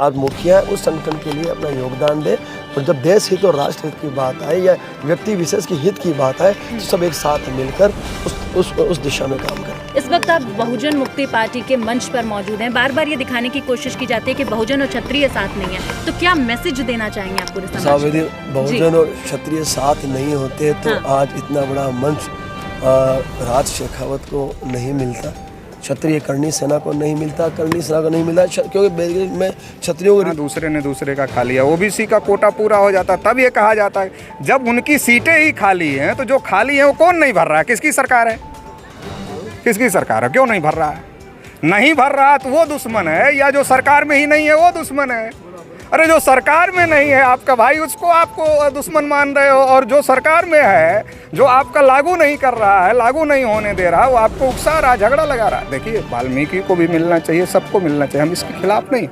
आज मुखिया उस संगठन के लिए अपना योगदान दे। और जब देश हित और राष्ट्र हित की बात आए या व्यक्ति विशेष की हित की बात आए तो सब एक साथ मिलकर उस दिशा में काम करें। इस वक्त आप बहुजन मुक्ति पार्टी के मंच पर मौजूद हैं। बार बार ये दिखाने की कोशिश की जाती है कि बहुजन और क्षत्रिय साथ नहीं है, तो क्या मैसेज देना चाहेंगे आप पूरे समाज को? यदि बहुजन और क्षत्रिय साथ नहीं होते तो आज इतना बड़ा मंच राज शेखावत को नहीं मिलता, क्षत्रिय करणी सेना को नहीं मिलता, करणी सेना को नहीं मिलता, क्योंकि मैं क्षत्रियों को दूसरे ने दूसरे का खा लिया। ओबीसी का कोटा पूरा हो जाता तब ये कहा जाता है जब उनकी सीटें ही खाली हैं तो जो खाली हैं वो कौन नहीं भर रहा है? किसकी सरकार है? किसकी सरकार है? क्यों नहीं भर रहा है? नहीं भर रहा तो वो दुश्मन है या जो सरकार में ही नहीं है वो दुश्मन है? अरे जो सरकार में नहीं है आपका भाई उसको आपको दुश्मन मान रहे हो, और जो सरकार में है जो आपका लागू नहीं कर रहा है, लागू नहीं होने दे रहा, वो आपको उकसा रहा, झगड़ा लगा रहा। देखिए वाल्मीकि को भी मिलना चाहिए, सबको मिलना चाहिए, हम इसके खिलाफ नहीं।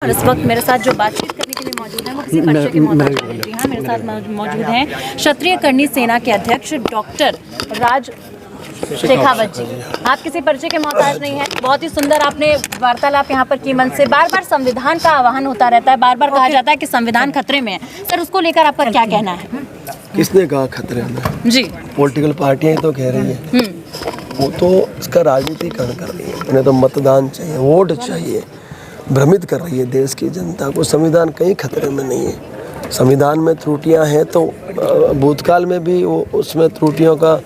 और इस वक्त मेरे साथ जो बातचीत करने के लिए मौजूद हैं वो किसी परिचय के मोहताज नहीं। जी हाँ, मेरे साथ मौजूद हैं क्षत्रिय करणी सेना के अध्यक्ष डॉक्टर राज शेखावत जी। आप किसी परिचय के मोहताज नहीं है। बहुत ही सुंदर आपने वार्तालाप यहाँ पर की मन से। बार बार संविधान का आह्वान होता रहता है, बार बार कहा जाता है कि संविधान खतरे में है। सर उसको लेकर आपका क्या कहना है? किसने कहा खतरे में? जी पॉलिटिकल पार्टियां तो कह रही है, वो तो इसका राजनीतिकरण कर रही है। उन्हें तो मतदान चाहिए, वोट चाहिए, भ्रमित कर रही है देश की जनता को। संविधान कहीं खतरे में नहीं है। संविधान में त्रुटियां हैं तो भूतकाल में भी वो उसमें त्रुटियों का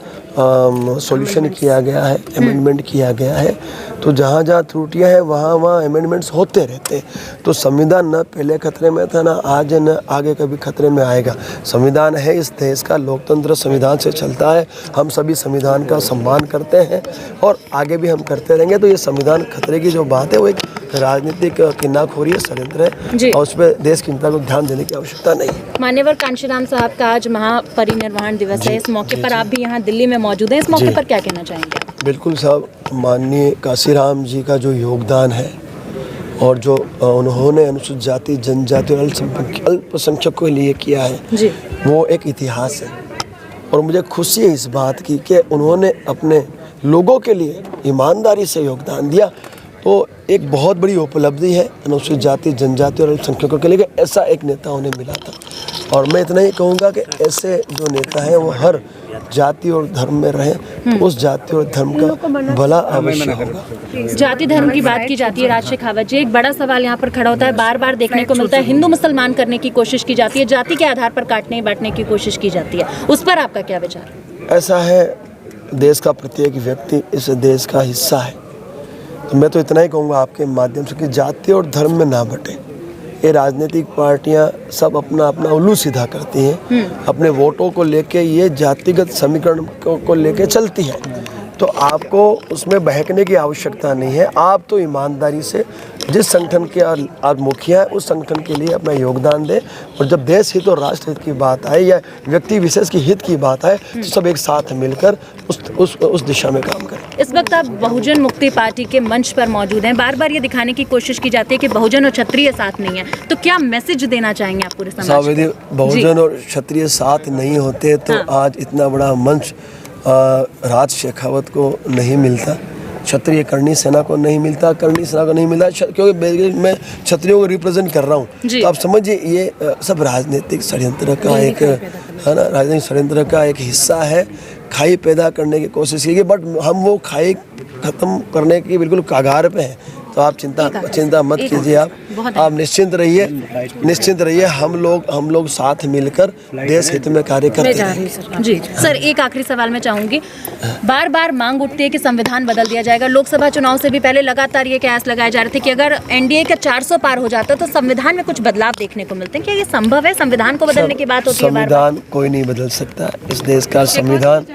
सॉल्यूशन किया गया है, अमेंडमेंट किया गया है। तो जहाँ जहाँ त्रुटियां हैं वहाँ अमेंडमेंट्स होते रहते हैं। तो संविधान न पहले खतरे में था, न आज न आगे कभी खतरे में आएगा। संविधान है इस देश का, लोकतंत्र संविधान से चलता है। हम सभी संविधान का सम्मान करते हैं और आगे भी हम करते रहेंगे। तो ये संविधान खतरे की जो बात है वो एक राजनीतिक किन्नाखोरी है, षड्यंत्र है, और उस पर देश की जनता को ध्यान देने की आवश्यकता नहीं है। मान्यवर कांशीराम साहब का आज महापरिनिर्वाण दिवस है। इस मौके पर आप भी यहाँ दिल्ली में मौजूद हैं। इस मौके पर क्या कहना चाहेंगे? बिल्कुल साहब, माननीय कांशीराम जी का जो योगदान है और जो उन्होंने अनुसूचित जाति, जनजाति और अल्पसंख्यकों के लिए किया है जी, वो एक इतिहास है। और मुझे खुशी है इस बात की कि उन्होंने अपने लोगों के लिए ईमानदारी से योगदान दिया। तो एक बहुत बड़ी उपलब्धि है अनुसूचित जाति, जनजाति और अल्पसंख्यकों के लिए कि ऐसा एक नेता उन्हें मिला था। और मैं इतना ही कहूँगा कि ऐसे जो नेता हैं वो हर जाति और धर्म में रहे, तो उस जाति और धर्म का भला अवश्य होगा। जाति धर्म की बात की जाती है राज शेखावत जी, एक बड़ा सवाल यहाँ पर खड़ा होता है, बार बार देखने को मिलता है हिंदू मुसलमान करने की कोशिश की जाती है, जाति के आधार पर काटने बांटने की कोशिश की जाती है। उस पर आपका क्या विचार? ऐसा है, देश का प्रत्येक व्यक्ति इस देश का हिस्सा है। तो मैं तो इतना ही कहूँगा आपके माध्यम से कि जाति और धर्म में ना बटे। ये राजनीतिक पार्टियां सब अपना अपना उल्लू सीधा करती हैं, अपने वोटों को लेके ये जातिगत समीकरण को लेके चलती है। तो आपको उसमें बहकने की आवश्यकता नहीं है। आप तो ईमानदारी से जिस संगठन के आज मुखिया है उस संगठन के लिए अपना योगदान दें। और जब देश हित और राष्ट्र हित की बात आए या व्यक्ति विशेष की हित की बात आए तो सब एक साथ मिलकर उस दिशा में काम करें। इस वक्त आप बहुजन मुक्ति पार्टी के मंच पर मौजूद हैं। बार बार ये दिखाने की कोशिश की जाती है कि बहुजन और क्षत्रिय साथ नहीं है, तो क्या मैसेज देना चाहेंगे आप पूरे समाज को? यदि बहुजन और क्षत्रिय साथ नहीं होते तो आज इतना बड़ा मंच राज शेखावत को नहीं मिलता, क्षत्रिय करणी सेना को नहीं मिलता, करणी सेना को नहीं मिलता, क्योंकि मैं क्षत्रियों को रिप्रेजेंट कर रहा हूँ। तो आप समझिए ये सब राजनीतिक षड्यंत्र का एक है ना, राजनीतिक षड्यंत्र का एक हिस्सा है। खाई पैदा करने की कोशिश की गई, बट हम वो खाई खत्म करने की बिल्कुल कगार पे हैं। तो आप चिंता मत कीजिए, आप निश्चिंत रहिए। हम लोग साथ मिलकर देश हित में कार्य करते हैं। जी सर, एक आखिरी सवाल मैं चाहूंगी, बार बार मांग उठती है कि संविधान बदल दिया जाएगा। लोकसभा चुनाव से भी पहले लगातार ये कयास लगाए जा रहे थे कि अगर एनडीए का 400 पार हो जाता तो संविधान में कुछ बदलाव देखने को मिलते हैं। क्या ये संभव है? संविधान को बदलने की बात होती है। संविधान कोई नहीं बदल सकता। इस देश का संविधान,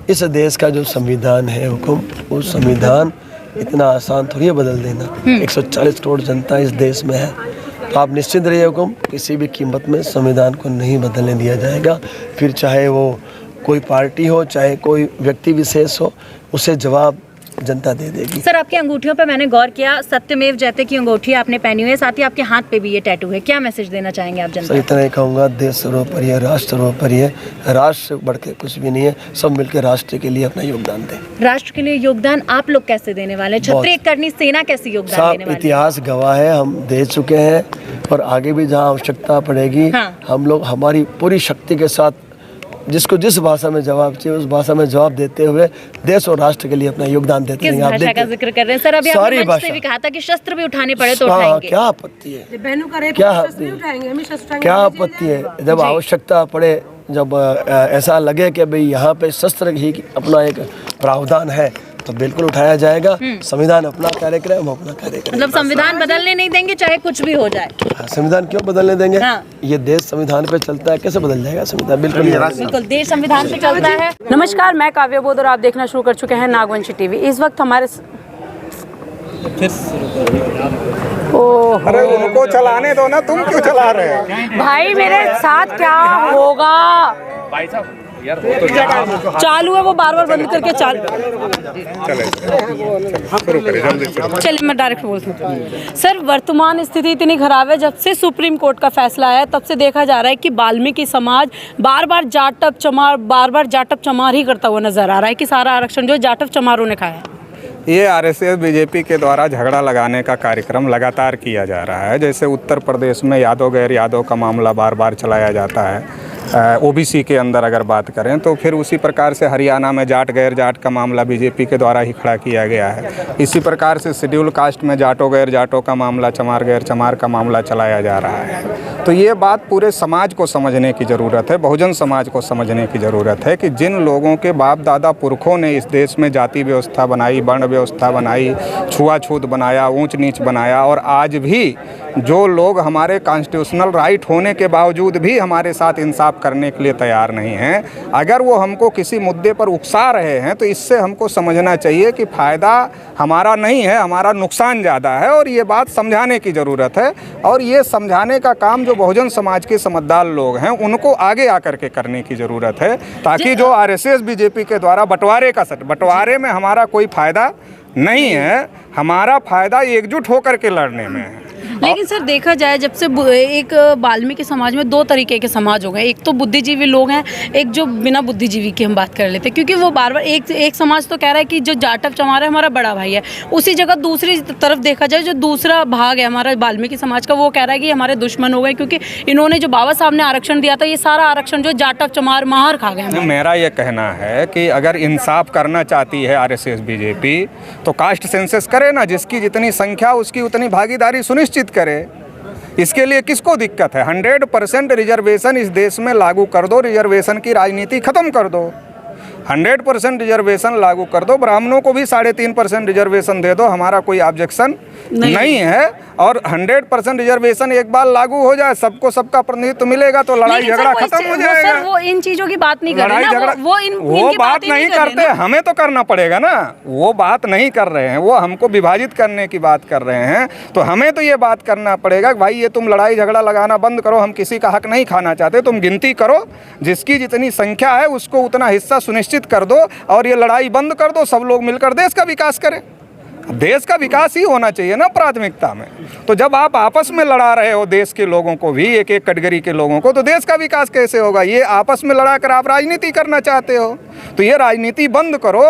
इस देश का जो संविधान है हुकुम, वो संविधान इतना आसान थोड़ी है बदल देना। 140 करोड़ जनता इस देश में है। तो आप निश्चिंत रहिए हुकुम, किसी भी कीमत में संविधान को नहीं बदलने दिया जाएगा। फिर चाहे वो कोई पार्टी हो, चाहे कोई व्यक्ति विशेष हो, उसे जवाब जनता दे देगी। सर, आपकी अंगूठियों पे मैंने गौर किया, सत्यमेव जयते की अंगूठी आपने पहनी हुई है, साथ ही आपके हाथ पे भी ये टैटू है। क्या मैसेज देना चाहेंगे आप जनता सर इतना ही कहूँगा, देश सर्वोपरि है, राष्ट्र सर्वोपरि है, राष्ट्र बढ़ के कुछ भी नहीं है, सब मिलकर राष्ट्र के लिए अपना योगदान दें। राष्ट्र के लिए योगदान आप लोग कैसे देने वाले हैं? क्षत्रिय करनी सेना कैसे योगदान देने सब वाली है? इतिहास गवाह है, हम दे चुके हैं और आगे भी जहाँ आवश्यकता पड़ेगी हम लोग हमारी पूरी शक्ति के साथ जिसको जिस भाषा में जवाब चाहिए उस भाषा में जवाब देते हुए देश और राष्ट्र के लिए अपना योगदान देते किस हैं। आप भाषा का जिक्र कर रहे हैं सर? अभी आपने मंच से भी कहा था कि शस्त्र भी उठाने पड़े तो उठाएंगे। क्या आपत्ति है? क्या आपत्ति है? जब आवश्यकता पड़े, जब ऐसा लगे कि भाई यहाँ पे शस्त्र ही अपना एक प्रावधान है तो बिल्कुल उठाया जाएगा। संविधान अपना कार्य करे, हम अपना कार्य करें। मतलब संविधान बदलने नहीं देंगे चाहे कुछ भी हो जाए? संविधान क्यों बदलने देंगे? हाँ। ये देश संविधान पे चलता है, कैसे बदल जाएगा संविधान? बिल्कुल बिल्कुल देश संविधान पे चलता है। नमस्कार, मैं काव्य बोध और आप देखना शुरू कर चुके हैं नागवंशी टीवी। इस वक्त हमारे अरे उनको चलाने दो ना, तुम क्यों चला रहे हो? भाई मेरे साथ क्या होगा? चालू है वो, बार बार बंद करके चलिए मैं डायरेक्ट बोलती हूँ। सर, वर्तमान स्थिति इतनी खराब है, जब से सुप्रीम कोर्ट का फैसला आया तब से देखा जा रहा है कि वाल्मीकि समाज बार बार जाटव चमार ही करता हुआ नजर आ रहा है कि सारा आरक्षण जो जाटव चमारों ने खाया है। ये आरएसएस बीजेपी के द्वारा झगड़ा लगाने का कार्यक्रम लगातार किया जा रहा है। जैसे उत्तर प्रदेश में यादव गैर यादव का मामला बार बार चलाया जाता है, ओबीसी के अंदर अगर बात करें तो फिर उसी प्रकार से हरियाणा में जाट गैर जाट का मामला बीजेपी के द्वारा ही खड़ा किया गया है। इसी प्रकार से शेड्यूल कास्ट में जाटों गैर जाटों का मामला, चमार गैर चमार का मामला चलाया जा रहा है। तो ये बात पूरे समाज को समझने की ज़रूरत है, बहुजन समाज को समझने की ज़रूरत है कि जिन लोगों के बाप दादा पुरखों ने इस देश में जाति व्यवस्था बनाई, वर्ण व्यवस्था बनाई, छुआछूत बनाया, ऊंच नीच बनाया, और आज भी जो लोग हमारे कॉन्स्टिट्यूशनल राइट होने के बावजूद भी हमारे साथ इंसाफ करने के लिए तैयार नहीं हैं, अगर वो हमको किसी मुद्दे पर उकसा रहे हैं तो इससे हमको समझना चाहिए कि फ़ायदा हमारा नहीं है, हमारा नुकसान ज़्यादा है, और ये बात समझाने की ज़रूरत है। और ये समझाने का काम जो बहुजन समाज के समझदार लोग हैं उनको आगे आकर के करने की ज़रूरत है, ताकि जो आरएसएस बीजेपी के द्वारा बंटवारे में हमारा कोई फ़ायदा नहीं है, हमारा फ़ायदा एकजुट होकर के लड़ने में है। लेकिन सर, देखा जाए जब से एक वाल्मीकि समाज में दो तरीके के समाज हो गए, एक तो बुद्धिजीवी लोग हैं, एक जो बिना बुद्धिजीवी की हम बात कर लेते हैं, क्योंकि वो बार बार एक समाज तो कह रहा है कि जो जाटव चमार है हमारा बड़ा भाई है, उसी जगह दूसरी तरफ देखा जाए जो दूसरा भाग है हमारा वाल्मीकि समाज का, वो कह रहा है कि हमारे दुश्मन हो गए क्योंकि इन्होंने जो बाबा साहब ने आरक्षण दिया था ये सारा आरक्षण जो जाटव चमार मार खा गए। मेरा ये कहना है कि अगर इंसाफ करना चाहती है आरएसएस बीजेपी तो कास्ट सेंसस करे ना, जिसकी जितनी संख्या उसकी उतनी भागीदारी सुनिश्चित करे। इसके लिए किसको दिक्कत है? 100% रिजर्वेशन इस देश में लागू कर दो, रिजर्वेशन की राजनीति खत्म कर दो, 100% रिजर्वेशन लागू कर दो, ब्राह्मणों को भी 3.5% रिजर्वेशन दे दो, हमारा कोई ऑब्जेक्शन नहीं है। और 100% रिजर्वेशन एक बार लागू हो जाए, सबको सबका प्रतिनिधित्व मिलेगा तो लड़ाई झगड़ा खत्म हो जाएगा। वो इन चीजों की बात नहीं कर रहे ना, वो बात नहीं करते, हमें तो करना पड़ेगा ना। वो बात नहीं कर रहे हैं, वो हमको विभाजित करने की बात कर रहे हैं, तो हमें तो ये बात करना पड़ेगा कि भाई ये तुम लड़ाई झगड़ा लगाना बंद करो, हम किसी का हक नहीं खाना चाहते, तुम गिनती करो, जिसकी जितनी संख्या है उसको उतना हिस्सा सुनिश्चित कर दो और ये लड़ाई बंद कर दो, सब लोग मिलकर देश का विकास करें। देश का विकास ही होना चाहिए ना प्राथमिकता में। तो जब आप आपस में लड़ा रहे हो देश के लोगों को भी, एक एक कैटेगरी के लोगों को, तो देश का विकास कैसे होगा? ये आपस में लड़ा कर आप राजनीति करना चाहते हो, तो ये राजनीति बंद करो।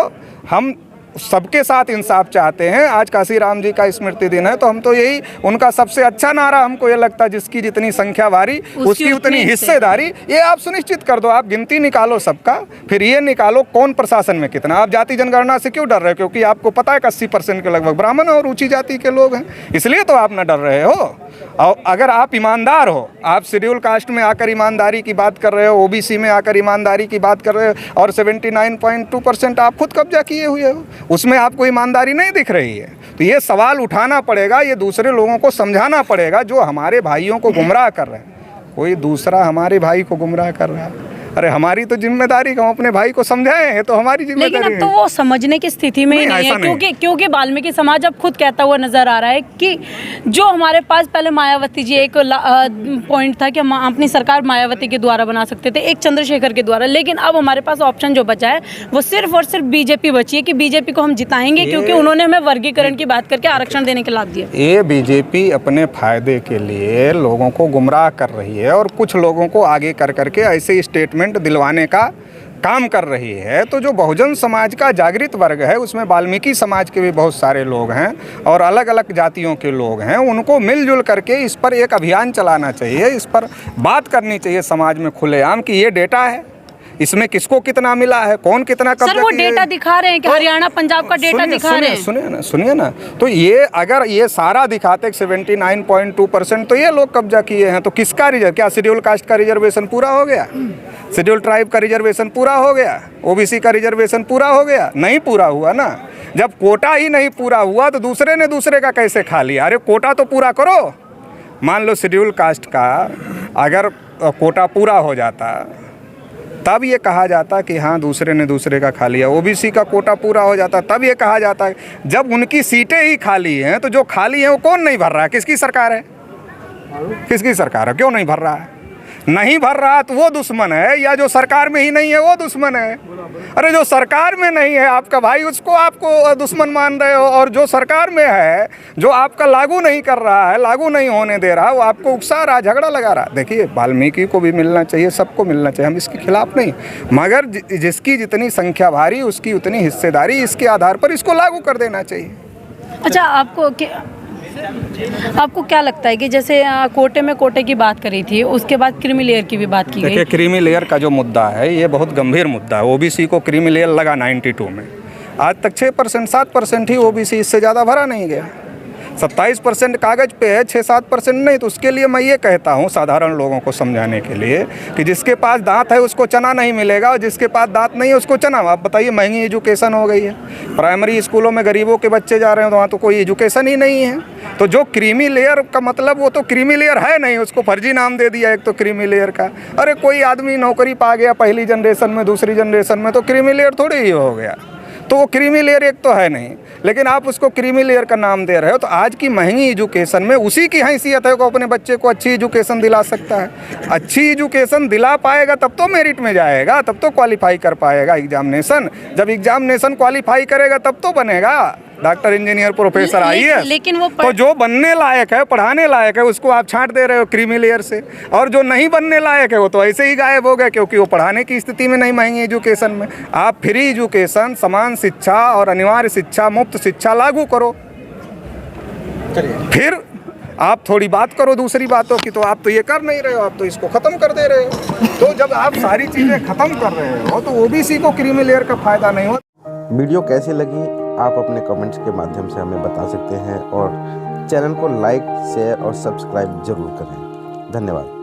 हम सबके साथ इंसाफ चाहते हैं। आज काशीराम जी का स्मृति दिन है, तो हम तो यही उनका सबसे अच्छा नारा हमको ये लगता है, जिसकी जितनी संख्या भारी उसकी उतनी हिस्सेदारी, ये आप सुनिश्चित कर दो। आप गिनती निकालो सबका, फिर ये निकालो कौन प्रशासन में कितना। आप जाति जनगणना से क्यों डर रहे हो? क्योंकि आपको पता है कि 80% के लगभग ब्राह्मण और ऊंची जाति के लोग हैं, इसलिए तो आप न डर रहे हो। और अगर आप ईमानदार हो, आप शेड्यूल कास्ट में आकर ईमानदारी की बात कर रहे हो, ओबीसी में आकर ईमानदारी की बात कर रहे हो, और 79.2% आप खुद कब्जा किए हुए हो, उसमें आपको ईमानदारी नहीं दिख रही है। तो ये सवाल उठाना पड़ेगा, ये दूसरे लोगों को समझाना पड़ेगा जो हमारे भाइयों को गुमराह कर रहे हैं। कोई दूसरा हमारे भाई को गुमराह कर रहा है, अरे हमारी तो जिम्मेदारी हम अपने भाई को समझाएं, ये तो हमारी लेकिन जिम्मेदारी अब तो है। वो समझने की स्थिति में ही नहीं है, ऐसा नहीं। क्योंकि वाल्मीकि समाज अब खुद कहता हुआ नजर आ रहा है कि जो हमारे पास पहले मायावती जी एक पॉइंट था कि हम अपनी सरकार मायावती के द्वारा बना सकते थे, एक चंद्रशेखर के द्वारा, लेकिन अब हमारे पास ऑप्शन जो बचा है वो सिर्फ और सिर्फ बीजेपी बची है कि बीजेपी को हम जिताएंगे क्योंकि उन्होंने हमें वर्गीकरण की बात करके आरक्षण देने के लाभ दिया। ये बीजेपी अपने फायदे के लिए लोगों को गुमराह कर रही है और कुछ लोगों को आगे कर करके ऐसे स्टेटमेंट दिलवाने का काम कर रही है। तो जो बहुजन समाज का जागृत वर्ग है उसमें वाल्मीकि समाज के भी बहुत सारे लोग हैं और अलग अलग जातियों के लोग हैं, उनको मिलजुल करके इस पर एक अभियान चलाना चाहिए, इस पर बात करनी चाहिए समाज में खुलेआम कि ये डेटा है, इसमें किसको कितना मिला है, कौन कितना कब्जा सर वो किया है। डेटा दिखा रहे हैं कि हरियाणा पंजाब का डेटा दिखा रहे हैं। सुनिए ना, तो ये अगर ये सारा दिखाते 79.2% तो ये लोग कब्जा किए हैं, तो किसका रिजर्व, क्या शेड्यूल कास्ट का रिजर्वेशन पूरा हो गया, शेड्यूल ट्राइब का रिजर्वेशन पूरा हो गया, ओबीसी का रिजर्वेशन पूरा हो गया? नहीं पूरा हुआ ना। जब कोटा ही नहीं पूरा हुआ तो दूसरे ने दूसरे का कैसे खा लिया? अरे कोटा तो पूरा करो। मान लो शेड्यूल कास्ट का अगर कोटा पूरा हो जाता तब ये कहा जाता कि हाँ दूसरे ने दूसरे का खा लिया। ओबीसी का कोटा पूरा हो जाता तब ये कहा जाता है। जब उनकी सीटें ही खाली हैं तो जो खाली हैं वो कौन नहीं भर रहा है? किसकी सरकार है? किसकी सरकार है? क्यों नहीं भर रहा है? नहीं भर रहा तो वो दुश्मन है या जो सरकार में ही नहीं है वो दुश्मन है? अरे जो सरकार में नहीं है आपका भाई उसको आपको दुश्मन मान रहे हो, और जो सरकार में है जो आपका लागू नहीं कर रहा है, लागू नहीं होने दे रहा, वो आपको उकसा रहा, झगड़ा लगा रहा। देखिए वाल्मीकि को भी मिलना चाहिए, सबको मिलना चाहिए, हम इसके खिलाफ नहीं, मगर जिसकी जितनी संख्या भारी उसकी उतनी हिस्सेदारी, इसके आधार पर इसको लागू कर देना चाहिए। अच्छा आपको क्या लगता है कि जैसे कोटे की बात करी थी, उसके बाद क्रीमी लेयर की भी बात की गई? देखिए क्रीमी लेयर का जो मुद्दा है ये बहुत गंभीर मुद्दा है। ओबीसी को क्रीमी लेयर लगा 92 में, आज तक 6% 7% ही ओबीसी, इससे ज़्यादा भरा नहीं गया। 27% कागज़ पे है, 6-7% नहीं। तो उसके लिए मैं ये कहता हूँ साधारण लोगों को समझाने के लिए कि जिसके पास दांत है उसको चना नहीं मिलेगा और जिसके पास दांत नहीं है उसको चना। आप बताइए, महंगी एजुकेशन हो गई है, प्राइमरी स्कूलों में गरीबों के बच्चे जा रहे हैं तो वहाँ तो कोई एजुकेशन ही नहीं है। तो जो क्रीमी लेयर का मतलब वो तो क्रीमी लेयर है नहीं, उसको फर्जी नाम दे दिया एक तो क्रीमी लेयर का। अरे कोई आदमी नौकरी पा गया पहली जनरेशन में, दूसरी जनरेशन में, तो क्रीमी लेयर थोड़ी ही हो गया। तो वो क्रीमी लेयर एक तो है नहीं, लेकिन आप उसको क्रीमी लेयर का नाम दे रहे हो। तो आज की महंगी एजुकेशन में उसी की हैसियत है को अपने बच्चे को अच्छी एजुकेशन दिला सकता है। अच्छी एजुकेशन दिला पाएगा तब तो मेरिट में जाएगा, तब तो क्वालिफाई कर पाएगा एग्जामिनेशन। जब एग्जामिनेशन क्वालिफाई करेगा तब तो बनेगा डॉक्टर, इंजीनियर, प्रोफेसर, आईएएस। लेकिन वो तो जो बनने लायक है, पढ़ाने लायक है, उसको आप छांट दे रहे हो क्रीमी लेयर से, और जो नहीं बनने लायक है वो तो ऐसे ही गायब हो गया क्योंकि वो पढ़ाने की स्थिति में नहीं। महंगी एजुकेशन में आप फ्री एजुकेशन, समान शिक्षा और अनिवार्य शिक्षा, मुफ्त शिक्षा लागू करो, फिर आप थोड़ी बात करो दूसरी बातों की। तो आप तो ये कर नहीं रहे हो, आप तो इसको ख़त्म कर दे रहे हो। तो जब आप सारी चीज़ें ख़त्म कर रहे हो तो ओबीसी को क्रीमी लेयर का फ़ायदा नहीं हो। वीडियो कैसी लगी आप अपने कमेंट्स के माध्यम से हमें बता सकते हैं और चैनल को लाइक, शेयर और सब्सक्राइब जरूर करें। धन्यवाद।